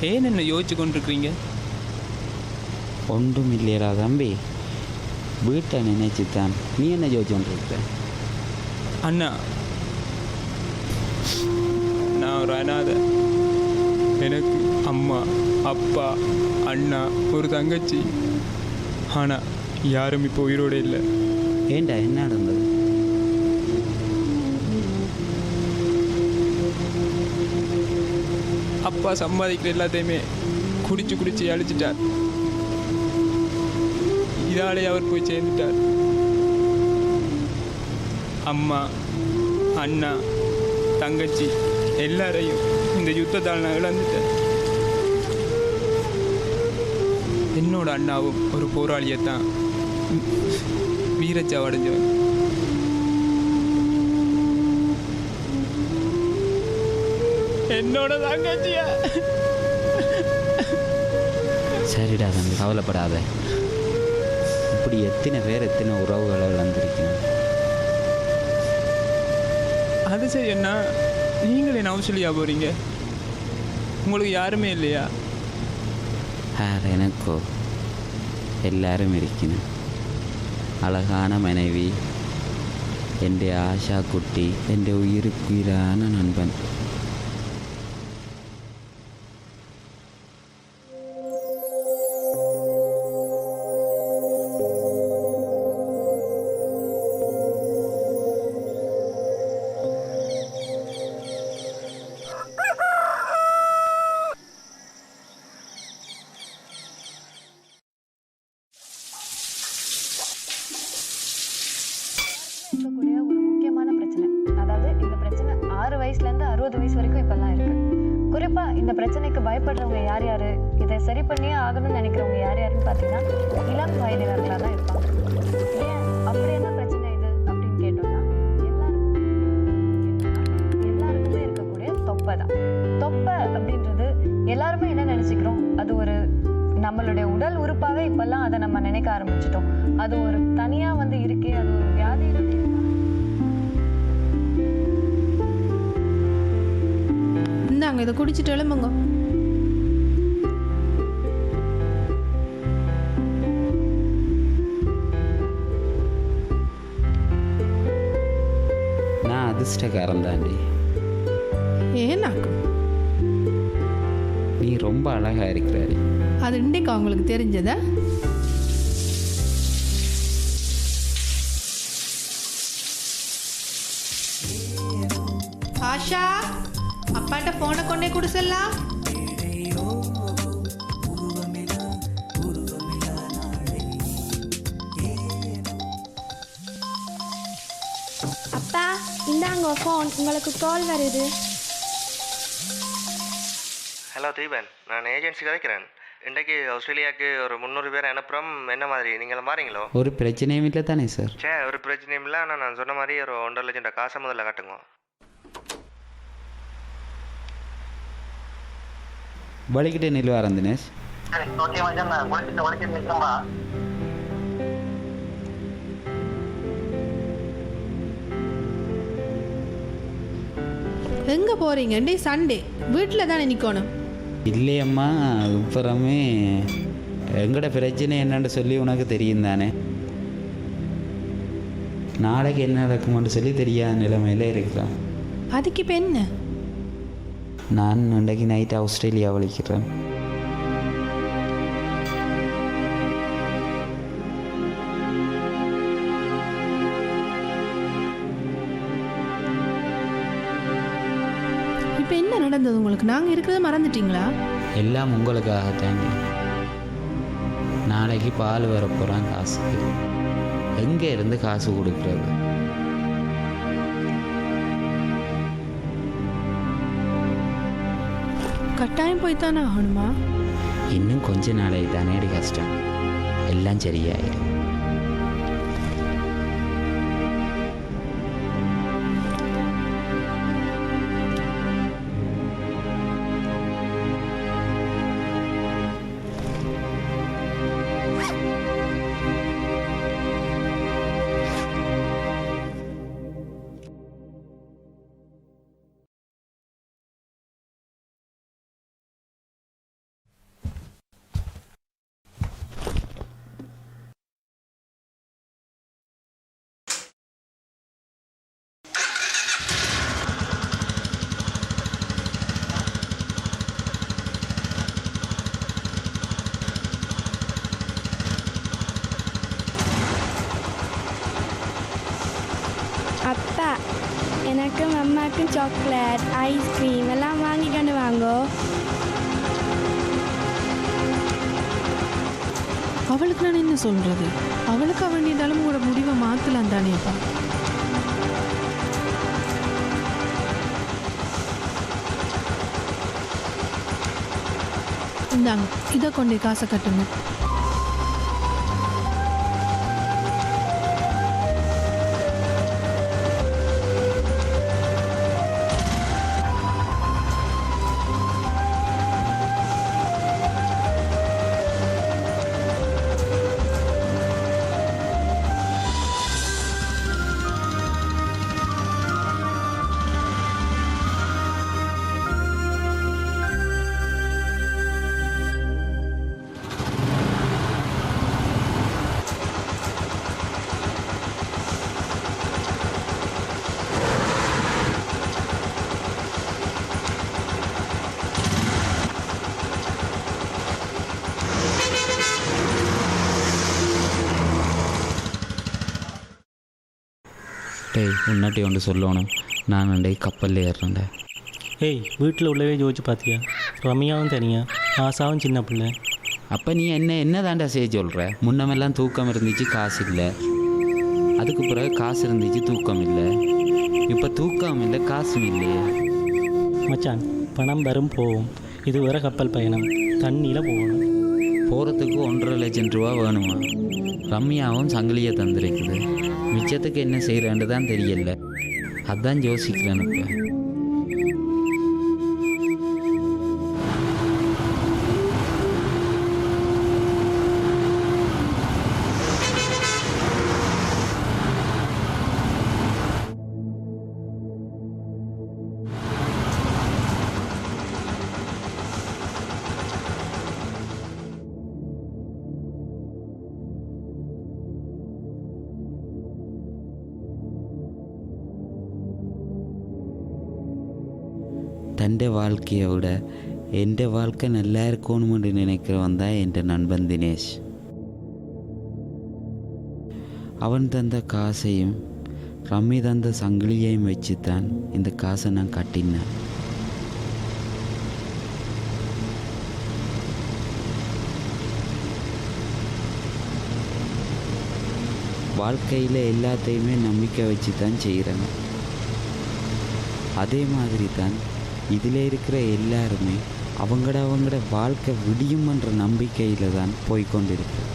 ஏன் என்ன யோசிச்சு கொண்டிருக்கிறீங்க? ஒன்றும் இல்லையடா தம்பி, வீட்டை நினைச்சுத்தான். நீ என்ன யோசிச்சு கொண்டிருக்க? அண்ணா, நான் ஒரு அனாதை. எனக்கு அம்மா, அப்பா, அண்ணா, ஒரு தங்கச்சி. ஆனால் யாரும் இப்போ உயிரோடு இல்லை. ஏண்டா, என்ன நடந்தது? அப்பா சம்பாதிக்கிற எல்லாத்தையுமே குடிச்சு அழிச்சிட்டார். இதாலே அவர் போய் சேர்ந்துட்டார். அம்மா, அண்ணா, தங்கச்சி எல்லாரையும் இந்த யுத்தத்தால் நான் இழந்துட்டேன். என்னோட அண்ணாவும் ஒரு போராளியத்தான் வீரச்சாவடைஞ்சவன். என்னோட தங்கச்சியா? சரிடா தம்பி, கவலைப்படாத. இப்படி எத்தனை பேர் எத்தனை உறவுகளை இழந்திருக்கணும். அது சரி அண்ணா, நீங்களே நவசலியா போறீங்க? உங்களுக்கு யாருமே இல்லையா? எனக்கோ எல்லாரும் இருக்கணும். அழகான மனைவி, என் ஆஷா குட்டி, என் உயிருக்குயிரான நண்பன். குறிப்பாக இந்த பிரச்சனைக்கு பயப்படுறவங்க யார் யார், இதை சரி பண்ணியே ஆகணும்னு நினைக்கிறவங்க யார் யாருன்னு பார்த்தீங்கன்னா இளம் வயதினர்களாக தான் இருப்பாங்க. ஏன் அப்படி என்ன பிரச்சனை இது அப்படின்னு கேட்டோம்னா எல்லாருக்குமே இருக்கக்கூடிய தொப்பை தான். தொப்பை அப்படின்றது எல்லாருமே என்ன நினச்சிக்கிறோம், அது ஒரு நம்மளுடைய உடல் உறுப்பாக இப்பெல்லாம் அதை நம்ம நினைக்க ஆரம்பிச்சிட்டோம். அது ஒரு தனியாக வந்து இருக்கே, அது ஒரு வியாதியில இந்தாங்க இதை குடிச்சிட்டு எழும்புங்க. நான் அதிர்ஷ்டக்காரன் தாண்டி. ஏன்னாக்கும் நீ ரொம்ப அழகா இருக்கிறாரு. அது இன்றைக்கு அவங்களுக்கு தெரிஞ்சதா? ஆஷா, அப்பாட்ட போனை கொண்டே குடிசல்லாம். அப்பா இந்தாங்க ஃபோன், உங்களுக்கு கால் வருது. ஹலோ தீபன், நான் ஏஜென்சி கதைக்கிறேன். இன்றைக்கு ஆஸ்திரேலியாவுக்கு ஒரு 300 பேர் அனுப்புகிறோம். என்ன மாதிரி நீங்கள் மாறீங்களோ? ஒரு பிரச்சனையும் இல்லை தானே சார்? ஒரு பிரச்சனையும் இல்லை. ஆனால் நான் சொன்ன மாதிரி ஒரு 1.5 லட்சம் காசை முதல்ல கட்டுங்க. வலிக்கிட்டே நில்வாரன் தினேஷ். எங்கே போகிறீங்க? டே சண்டே வீட்டில் தானே நிற்கணும். இல்லையம்மா, அப்புறமே எங்களோட பிரச்சனை என்னன்னு சொல்லி உனக்கு தெரியும் தானே. நாளைக்கு என்ன நடக்குமென்னு சொல்லி தெரியாத நிலைமையில இருக்கிறேன். அதுக்கு இப்போ என்ன? நான் இன்றைக்கு நைட்டு ஆஸ்திரேலியா வலிக்கிறேன். இப்போ என்ன நடந்தது உங்களுக்கு? நாங்கள் இருக்கிறத மறந்துட்டீங்களா? எல்லாம் உங்களுக்காகத்தாங்க. நாளைக்கு பால் வர போகிறான் காசுக்கு. எங்கே இருந்து காசு கொடுக்குறது? கட்டாயம் போய்த்தானே ஆகணுமா? இன்னும் கொஞ்ச நாளைக்கு தானே கஷ்டம். எல்லாம் சரியாயிடும். அப்பா எனக்கும் அம்மாவுக்கும் சாக்லேட் ஐஸ்கிரீம் எல்லாம் வாங்கிக்கொண்டு வாங்கோ. அவளுக்கு நான் என்ன சொல்கிறது? அவளுக்கு வேண்டியதாலும் உங்களோட முடிவை மாற்றலாம் தானேப்பா. இந்தாங்க இதை கொண்டே காசை கட்டுங்க. டேய், உன்னாட்டி ஒன்று சொல்லணும். நான் அண்டை கப்பலில் ஏறுறேன்டா. ஏய், வீட்டில் உள்ளவே யோசிச்சு பார்த்தியா? ரம்யாவும் தனியா, ஆசாவும் சின்ன பிள்ளை. அப்போ நீ என்ன தாண்டா செய்ய சொல்கிற? முன்னமெல்லாம் தூக்கம் இருந்துச்சு, காசு இல்லை. அதுக்கு பிறகு காசு இருந்துச்சு, தூக்கம் இல்லை. இப்போ தூக்கம் இல்லை, காசும் இல்லையே. மச்சான், பணம் வரும் போகும். இது வேறு கப்பல் பயணம், தண்ணியில் போகணும். போகிறதுக்கு 1.5 லட்சம் ரூபா வேணுமா? ரம்யாவும் சங்கிலியை தந்திருக்குது. மிச்சத்துக்கு என்ன செய்கிறேன்னு தான் தெரியல. அதான் யோசிக்கிறேன் இப்போ. தൻ്റെ வாழ்க்கையை விட എൻ്റെ வாழ்க்கை நல்லா இருக்கணும்னு நினைக்கிறவன் தான் என் நண்பன் தினேஷ். அவன் தந்த காசையும் ரம்மி தந்த சங்கிலியையும் வச்சு தான் இந்த காசை நான் கட்டினேன். வாழ்க்கையில் எல்லாத்தையுமே நம்பிக்கை வச்சு தான் செய்கிறேன். அதே மாதிரி தான் இதில் இருக்கிற எல்லாருமே அவங்களோட வாழ்க்கை விடியுமன்ற நம்பிக்கையில் தான் போய்கொண்டிருக்கு.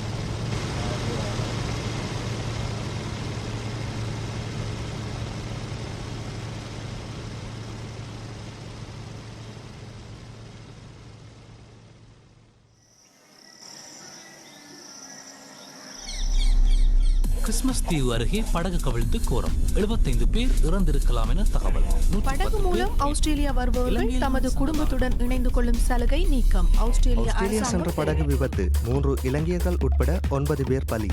கிறிஸ்மஸ் தீவு அருகே படகு கவிழ்ந்து கோரம் 75 பேர் இறந்திருக்கலாம் என தகவல். படகு மூலம் ஆஸ்திரேலியா வருபவர்கள் தமது குடும்பத்துடன் இணைந்து கொள்ளும் சலுகை நீக்கம். ஆஸ்திரேலியா சென்ற படகு விபத்து, 3 இலங்கையர்கள் உட்பட 9 பேர் பலி.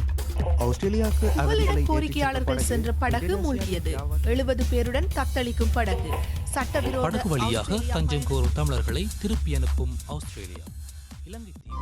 ஆஸ்திரேலியாவுக்கு கோரிக்கையாளர்கள் சென்ற படகு மூழ்கியது. 70 பேருடன் தத்தளிக்கும் படகு. சட்டவிரோத படகு வழியாக தஞ்சம் கோரும் தமிழர்களை திருப்பி அனுப்பும் ஆஸ்திரேலியா. இலங்கை தீவு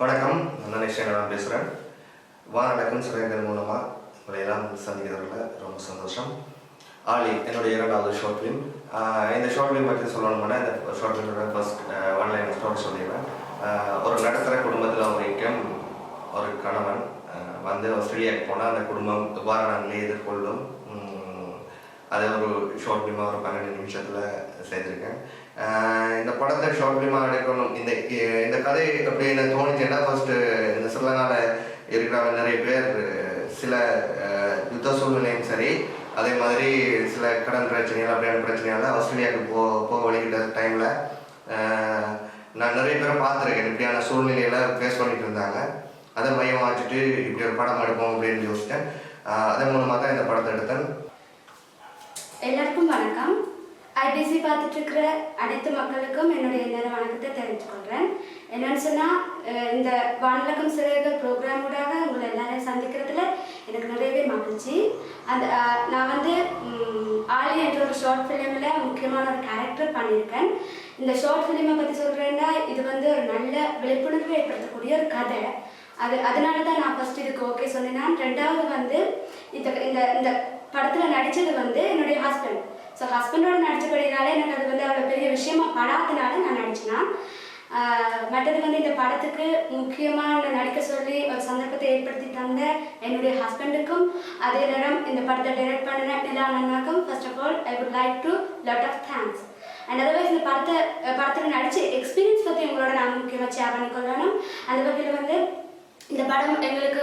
வணக்கம், நான் நிஷேன் பேசுகிறேன். வானடக்கம் சுரேந்தர் மூலமாக உங்களை எல்லாம் சந்திக்கிறதுல ரொம்ப சந்தோஷம். ஆலி என்னுடைய 2வது ஷார்ட் ஃபிலிம். இந்த ஷார்ட் ஃபிலிம் பற்றி சொல்லணும்னா, இந்த ஷார்ட் ஃபிலிமோட ஃபர்ஸ்ட் ஒன்லைன் ஸ்டோரி சொல்லிடுவேன். ஒரு நடுத்தர குடும்பத்தில் வரைக்கும் ஒரு கணவன் வந்து ஆஸ்திரேலியாவுக்கு போனால் அந்த குடும்பம் எவ்வாறு நாங்களே எதிர்கொள்ளும், அதை ஒரு ஷார்ட் ஃபிலிமாக ஒரு 12 நிமிஷத்தில் செய்திருக்கேன். இந்த படத்தை ஷார்ட் ஃபிலிமாக எடுக்கணும், இந்த கதை எப்படி என்ன தோணிச்சுன்னா, ஃபர்ஸ்ட்டு இந்த ஸ்ரீலங்காவில் இருக்கிற நிறைய பேர் சில யுத்த சூழ்நிலையும் சரி, அதே மாதிரி சில கடன் பிரச்சனைகள் அப்படியான பிரச்சனையால் ஆஸ்திரேலியாவுக்கு போக வழிகிட்ட டைமில் நான் நிறைய பேரை பார்த்துருக்கேன் இப்படியான சூழ்நிலையில் ஃபேஸ் பண்ணிட்டு இருந்தாங்க. அதை மையமாக வச்சுட்டு இப்படி ஒரு படம் எடுப்போம் அப்படின்னு யோசித்தேன். அதன் மூலமாக தான் இந்த படத்தை எடுத்தேன். எல்லாருக்கும் வணக்கம். ஐபிசி பார்த்துட்டு இருக்கிற அனைத்து மக்களுக்கும் என்னுடைய நேர வணக்கத்தை தெரிவித்துக்கொள்கிறேன். என்னன்னு சொன்னால், இந்த வானலக்கம் சிறைகள் ப்ரோக்ராமோடாக உங்களை எல்லாரையும் சந்திக்கிறதுல எனக்கு நிறையவே மகிழ்ச்சி. நான் வந்து ஆலி என்ற ஒரு ஷார்ட் ஃபிலிமில் முக்கியமான ஒரு கேரக்டர் பண்ணியிருக்கேன். இந்த ஷார்ட் ஃபிலிமை பற்றி சொல்கிறேன்னா, இது வந்து ஒரு நல்ல விழிப்புணர்வு ஏற்படுத்தக்கூடிய ஒரு கதை. அதனால தான் நான் ஃபஸ்ட் இதுக்கு ஓகே சொன்னேன். ரெண்டாவது வந்து இந்த படத்தில் நடித்தது வந்து என்னுடைய ஹஸ்பண்ட். ஸோ ஹஸ்பண்டோட நடிச்சபடினால எனக்கு அது வந்து அவ்வளோ பெரிய விஷயமா படாதனால நான் நடிச்சேன்னா. மற்றது வந்து இந்த படத்துக்கு முக்கியமாக நடிக்க சொல்லி ஒரு சந்தர்ப்பத்தை ஏற்படுத்தி தந்த என்னுடைய ஹஸ்பண்டுக்கும், அதே நேரம் இந்த படத்தை டைரக்ட் பண்ணின நிலானன்னாக்கும் first of all I would like to lot of thanks. And otherwise இந்த படத்தில் நடித்த எக்ஸ்பீரியன்ஸ் பற்றி உங்களோட நான் முக்கியமாக ஷேர் பண்ணிக்கொள்ளணும். அந்த வகையில் வந்து இந்த படம் எங்களுக்கு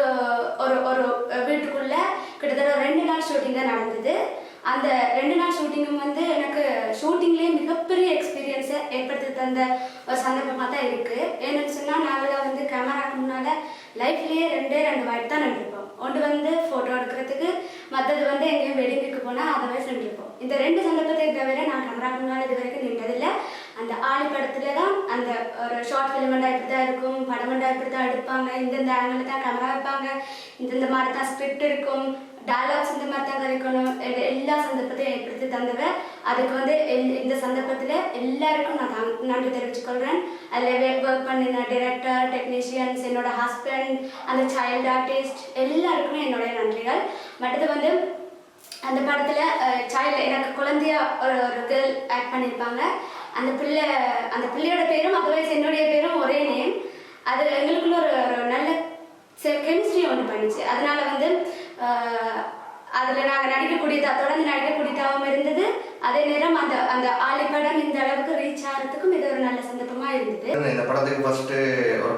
ஒரு வீட்டுக்குள்ளே கிட்டத்தட்ட 2 நாள் ஷூட்டிங் தான் நடந்தது. அந்த 2 நாள் ஷூட்டிங்கும் வந்து எனக்கு ஷூட்டிங்லேயே மிகப்பெரிய எக்ஸ்பீரியன்ஸை ஏற்படுத்தி தந்த ஒரு சந்தர்ப்பமாக தான் இருக்குது. ஏன்னு சொன்னால், நாங்களாம் வந்து கேமராக்கு முன்னால் லைஃப்லேயே 2 வாய்ப்பு தான் நின்றுருப்போம். ஒன்று வந்து ஃபோட்டோ எடுக்கிறதுக்கு, மற்றது வந்து எங்கேயும் வெட்டிங்குக்கு போனால் அதை நின்றுருப்போம். இந்த 2 சந்தர்ப்பத்தை தவிர நான் கேமராக்கு முன்னால் இது வரைக்கும் நின்றதில்லை. அந்த ஆளி படத்தில் தான் அந்த ஒரு ஷார்ட் ஃபிலிமெண்டா இப்படி தான் இருக்கும், படமெண்டா இப்படி தான் எடுப்பாங்க, இந்தந்த ஆங்கிளில் தான் கேமரா வைப்பாங்க, இந்தந்த மாதிரி தான் ஸ்கிரிப்ட் இருக்கும், டயலாக்ஸ் இந்த மாதிரி தான் கிடைக்கணும், எல்லா சந்தர்ப்பத்தையும் ஏற்படுத்தி தந்தவர். அதுக்கு வந்து இந்த சந்தர்ப்பத்தில் எல்லாருக்கும் நான் நன்றி தெரிவிச்சுக்கொள்கிறேன். அதில் ஒர்க் பண்ணின டைரக்டர், டெக்னீஷியன்ஸ், என்னோட ஹஸ்பண்ட், அந்த சைல்டு ஆர்டிஸ்ட் எல்லாருக்குமே என்னுடைய நன்றிகள். மற்றது வந்து அந்த படத்தில் எனக்கு குழந்தையா ஒரு கேர்ள் ஆக்ட் பண்ணியிருப்பாங்க. அந்த பிள்ளையோட பேரும் அதர்வைஸ் என்னுடைய பேரும் ஒரே நேம். அது எங்களுக்குள்ள ஒரு நல்ல கெமிஸ்ட்ரி ஒன்று பண்ணிச்சு. அதனால வந்து அதில் நாங்கள் தொடர்ந்து நடிக்கக்கூடியதாகவும் இருந்தது. அதே நேரம் அந்த ஆலி படம் இந்த அளவுக்கு ரீச் ஆகிறதுக்கும் இது ஒரு நல்ல சந்தர்ப்பமாக இருந்தது. இந்த படத்துக்கு ஃபஸ்ட்டு ஒரு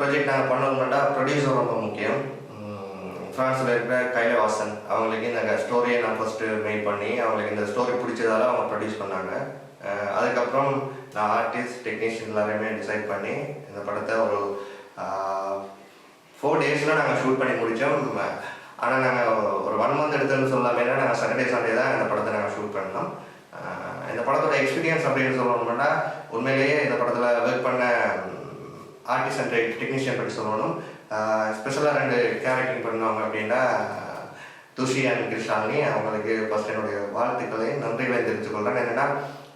ப்ராஜெக்ட் நாங்கள் பண்ணணும்னா ப்ரொடியூசர் ரொம்ப முக்கியம். ஃப்ரான்ஸில் இருக்கிற கைலவாசன் அவங்களுக்கு இந்த ஸ்டோரியை நான் ஃபஸ்ட்டு மேக் பண்ணி அவங்களுக்கு இந்த ஸ்டோரி பிடிச்சதால அவங்க ப்ரொடியூஸ் பண்ணாங்க. அதுக்கப்புறம் நான் ஆர்டிஸ்ட், டெக்னீஷியன் எல்லாருமே டிசைட் பண்ணி இந்த படத்தை ஒரு 4 டேஸில் நாங்கள் ஷூட் பண்ணி முடித்தோம். ஆனால் நாங்கள் ஒரு 1 மந்த் எடுத்தோன்னு சொல்லாமல் நாங்கள் சாட்டர்டே சண்டே தான் இந்த படத்தை நாங்கள் ஷூட் பண்ணோம். இந்த படத்தோட எக்ஸ்பீரியன்ஸ் அப்படின்னு சொல்லணும்னா, உண்மையிலேயே இந்த படத்தில் ஒர்க் பண்ண ஆர்டிஸ்ட் அண்ட் டெக்னீஷியன் பற்றி சொல்லணும். ஸ்பெஷலாக 2 கேரக்டரிங் பண்ணுவாங்க அப்படின்னா துஷி அண்ட் கிருஷ்ணாலினி. அவங்களுக்கு ஃபஸ்ட் என்னுடைய வாழ்த்துக்களையும் நன்றிகளையும் தெரிவித்துக்கொள்கிறேன். என்னென்னா,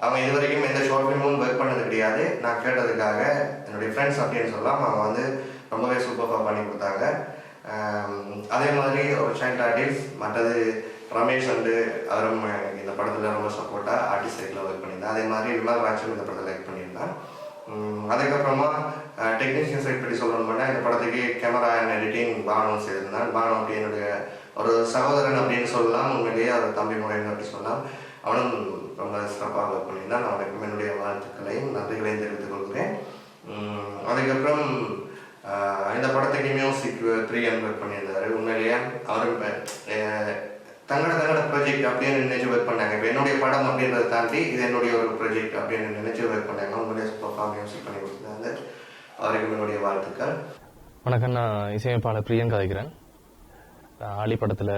அவங்க இது வரைக்கும் எந்த ஷார்ட் ஃபிலிமும் ஒர்க் பண்ணது கிடையாது. நான் கேட்டதுக்காக என்னுடைய ஃப்ரெண்ட்ஸ் அப்படின்னு சொல்லலாம், அவங்க வந்து ரொம்பவே சூப்பராக பண்ணி கொடுத்தாங்க. அதே மாதிரி ஒரு சைல்ட் ஆர்டிஸ்ட், மற்றது ரமேஷ் வந்து அவரும் இந்த படத்தில் ரொம்ப சப்போர்ட்டாக ஆர்டிஸ்ட் சைடில் ஒர்க் பண்ணியிருந்தேன். அதே மாதிரி விமல் ராஜும் இந்த படத்தில் ஒர்க் பண்ணியிருந்தேன். அதுக்கப்புறமா டெக்னீஷியன் சைட் பற்றி சொல்லணும்னா, இந்த படத்துக்கு கேமரா அண்ட் எடிட்டிங் பானம் செய்திருந்தான். பானம் அப்படி என்னுடைய ஒரு சகோதரன் அப்படின்னு சொல்லலாம், உண்மையிலேயே அவர் தம்பி முறைன்னு அப்படி சொல்லலாம். அவனும் ரொம்ப சிறப்பாக ஒர்க் பண்ணியிருந்தான். அவனுக்கும் என்னுடைய வாழ்த்துக்களையும் நன்றிகளையும் தெரிவித்துக் கொள்கிறேன். அதுக்கப்புறம் இந்த படத்துக்கு மியூசிக் 3M ஒர்க் பண்ணியிருந்தார். உண்மையிலேயே அவரும் தங்களோட ப்ராஜெக்ட் அப்படின்னு நினைச்சு ஒர்க் பண்ணாங்க. இப்போ என்னுடைய படம் அப்படின்றத தாண்டி இது என்னுடைய ஒரு ப்ராஜெக்ட் அப்படின்னு நினைச்சு ஒர்க் பண்ணாங்க. உண்மையிலேயே சூப்பராக மியூசிக் பண்ணி கொடுத்தாங்க. அவருக்கு என்னுடைய வாழ்த்துக்கள். வணக்கம், நான் இசையமைப்பாளர் பிரியன் கதைக்கிறேன். ஆலி படத்தில்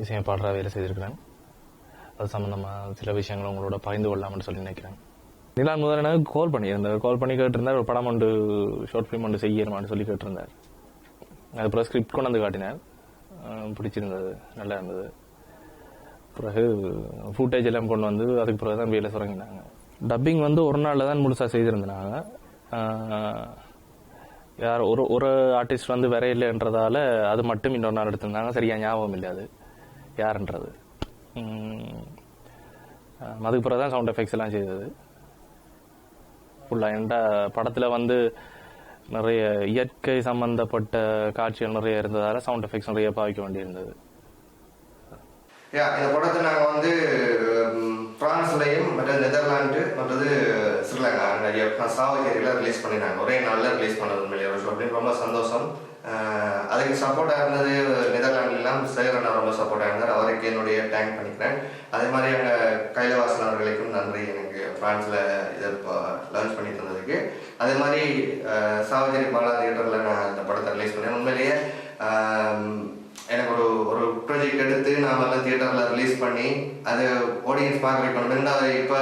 இசையமைப்பாளராக வேலை செய்திருக்கிறேன். அது சம்மந்தமாக சில விஷயங்கள் உங்களோட பகிர்ந்து கொள்ளலாம்னு சொல்லி நினைக்கிறேன். நிலான் முதல் எனக்கு கால் பண்ணி கேட்டிருந்தார், ஒரு படம் ஒன்று ஷார்ட் ஃபிலிம் ஒன்று செய்யணுமான்னு சொல்லி கேட்டிருந்தார். அதுக்கப்புறம் ஸ்கிரிப்ட் கொண்டு வந்து காட்டினார், பிடிச்சிருந்தது, நல்லா இருந்தது. பிறகு ஃபுட்டேஜ் எல்லாம் கொண்டு வந்து அதுக்கு பிறகு தான் வேலை தொடங்கினாங்க. டப்பிங் வந்து ஒரு நாளில் தான் முழுசாக செய்திருந்தாங்க. யார் ஒரு ஆர்டிஸ்ட் வந்து வேற இல்லைன்றதால அது மட்டும் இன்னொரு நாள் எடுத்திருந்தாங்க. சரியாக ஞாபகம் இல்லை அது யாருன்றது. அதுக்கு பிறகு தான் சவுண்ட் எஃபெக்ட்ஸ் எல்லாம் செய்தது ஃபுல்லாக. என்ட படத்தில் வந்து நிறைய இயற்கை சம்பந்தப்பட்ட காட்சிகள் நிறைய இருந்ததால் சவுண்ட் எஃபெக்ட்ஸ் நிறைய பாவிக்க வேண்டியிருந்தது. இந்த படத்தை நாங்கள் வந்து ஃப்ரான்ஸ்லையும் மற்றது நெதர்லாண்டு மற்றது ஸ்ரீலங்கா சாவகேரியில் ரிலீஸ் பண்ணினாங்க. ஒரே நாளில் ரிலீஸ் பண்ணது உண்மையிலே ஒரு ஷூட்டிங் ரொம்ப சந்தோஷம். அதுக்கு சப்போர்ட்டாக இருந்தது நெதர்லாண்ட்லாம் சேகரண்ணா ரொம்ப சப்போர்ட்டாக இருந்தார். அவருக்கு என்னுடைய தேங்க் பண்ணிக்கிறேன். அதே மாதிரி அங்கே கைலவாசன் அவர்களுக்கும் நன்றி, எனக்கு ஃப்ரான்ஸில் இதை லான்ச் பண்ணி தந்ததுக்கு. அதே மாதிரி சாவச்சேரி பாலா தியேட்டரில் நான் இந்த படத்தை ரிலீஸ் பண்ணேன். உண்மையிலேயே எனக்கு ஒரு ப்ராஜெக்ட் எடுத்து நான் நல்லா தியேட்டரில் ரிலீஸ் பண்ணி அது ஆடியன்ஸ் பார்க்க வைக்கணும். ரெண்டாவது இப்போ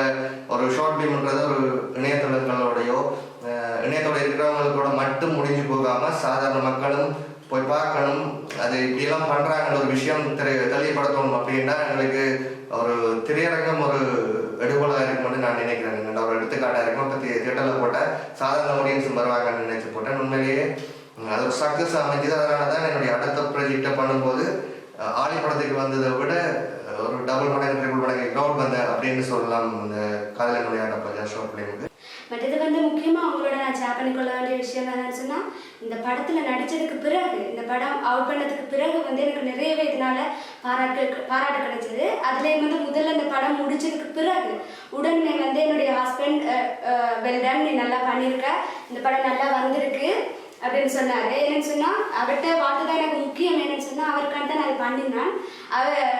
ஒரு ஷார்ட் ஃபிலிம்ன்றது ஒரு இணையதளங்களோடையோ இணையத்தோட இருக்கிறவங்களோட மட்டும் முடிஞ்சு போகாமல் சாதாரண மக்களும் போய் பார்க்கணும். அது இப்படியெல்லாம் பண்ணுறாங்கன்ற ஒரு விஷயம் தெளிவுபடுத்தணும் அப்படின்னா எங்களுக்கு ஒரு திரையரங்கம் ஒரு எடுகோலாக இருக்கும்னு நான் நினைக்கிறேன். ஒரு எடுத்துக்காட்டாக இருக்கும். இப்போ தியேட்டரில் போட்டால் சாதாரண ஆடியன்ஸ் வருவாங்கன்னு நினைச்சு போட்டேன். உண்மையிலேயே அது ஒரு சக்ஸஸ் அமைஞ்சது. அதனால தான் என்னுடைய அடுத்த ப்ராஜெக்டை பண்ணும்போது ஆலி படத்துக்கு வந்ததை விட ஒரு டபுள் மடங்கு ட்ரிபிள் மடங்கு க்ரௌட் வந்த அப்படின்னு சொல்லலாம் இந்த காதலின் விளையாட்ட பஜா ஷார்ட் ஃபிலிமுக்கு. மற்றது வந்து முக்கியமாக அவங்களோட நான் ஷேர் பண்ணிக்கொள்ள வேண்டிய விஷயம் என்னன்னு சொன்னால், இந்த படத்தில் நடித்ததுக்கு பிறகு, இந்த படம் அவுட் பண்ணதுக்கு பிறகு வந்து எனக்கு நிறையவே இதனால பாராட்டு கிடைச்சது. அதுலேயே வந்து முதல்ல இந்த படம் முடிச்சதுக்கு பிறகு உடனே வந்து என்னுடைய ஹஸ்பண்ட் வெல்டன், நீ நல்லா பண்ணியிருக்க, இந்த படம் நல்லா வந்திருக்கு அப்படின்னு சொன்னார். என்னன்னு சொன்னால் அவர்கிட்ட வார்த்தை தான் எனக்கு முக்கியம். என்னன்னு சொன்னால் அவருக்காக தான் நான் அதை பண்ணினேன்.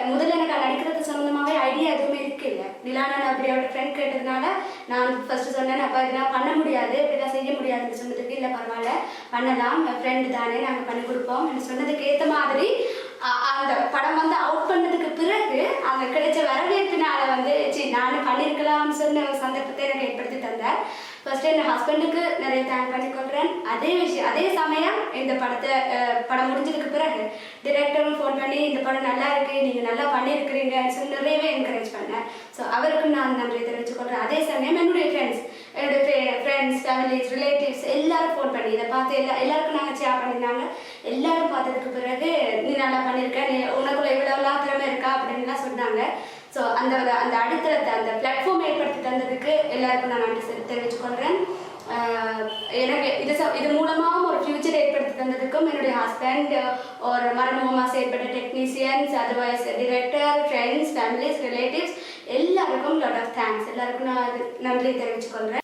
முதல்ல எனக்கு நடிக்கிறது சம்மந்தமாகவே ஐடியா எதுவுமே இருக்குல்ல. நிலானன் அப்படி அவரோட ஃப்ரெண்ட் கேட்டதுனால நான் ஃபர்ஸ்ட் சொன்னேன், அப்போ இதெல்லாம் பண்ண முடியாது, இப்படிதான் செய்ய முடியாதுன்னு சொன்னதுக்கு இல்லை பரவாயில்ல பண்ணலாம், ஃப்ரெண்டு தானே நாங்கள் பண்ணி கொடுப்போம் என்று சொன்னதுக்கு ஏற்ற மாதிரி அந்த படம் வந்து அவுட் பண்ணதுக்கு பிறகு அந்த கிடைச்ச வரவேற்பினால வந்து நானும் பண்ணியிருக்கலாம்னு சொன்ன ஒரு சந்தர்ப்பத்தை எனக்கு ஏற்படுத்தி தந்தார். ஃபர்ஸ்ட் என் ஹஸ்பண்டுக்கு நிறைய தேங்க் பண்ணிக்கொள்கிறேன். அதே சமயம் இந்த படம் முடிஞ்சதுக்கு பிறகு டிரெக்டரும் ஃபோன் பண்ணி இந்த படம் நல்லா இருக்கு, நீங்கள் நல்லா பண்ணியிருக்கிறீங்கன்னு சொல்லி நிறையவே என்கரேஜ் பண்ணேன். ஸோ அவருக்கும் நான் நன்றி தெரிவிச்சுக்கொள்கிறேன். அதே சமயம் என்னுடைய ஃப்ரெண்ட்ஸ் ஃபேமிலிஸ் ரிலேட்டிவ்ஸ் எல்லாரும் ஃபோன் பண்ணி இதை பார்த்து எல்லாருக்கும் நாங்கள் ஷேர் பண்ணியிருந்தாங்க. எல்லாரும் பார்த்ததுக்கு பிறகு நீ நல்லா பண்ணியிருக்க, நீ உனக்குள்ள இவ்வளோலாம் திறமை இருக்கா அப்படின்லாம் சொன்னாங்க. ஸோ அந்த அடித்தளத்தை அந்த பிளாட்ஃபார்ம் ஏற்படுத்தி தந்ததுக்கு எல்லாருக்கும் நான் நன்றி தெரிவிச்சுக்கொள்கிறேன். எனக்கு இது மூலமாகவும் ஒரு ஃபியூச்சர் ஏற்படுத்தி தந்ததுக்கும் என்னுடைய ஹஸ்பண்ட், ஒரு மறைமுகமாக செயல்பட்ட technicians, otherwise director, friends, families, relatives எல்லாருக்கும் லாட் ஆஃப் தேங்க்ஸ். எல்லாருக்கும் நான் நன்றி தெரிவிச்சுக்கொள்கிறேன்.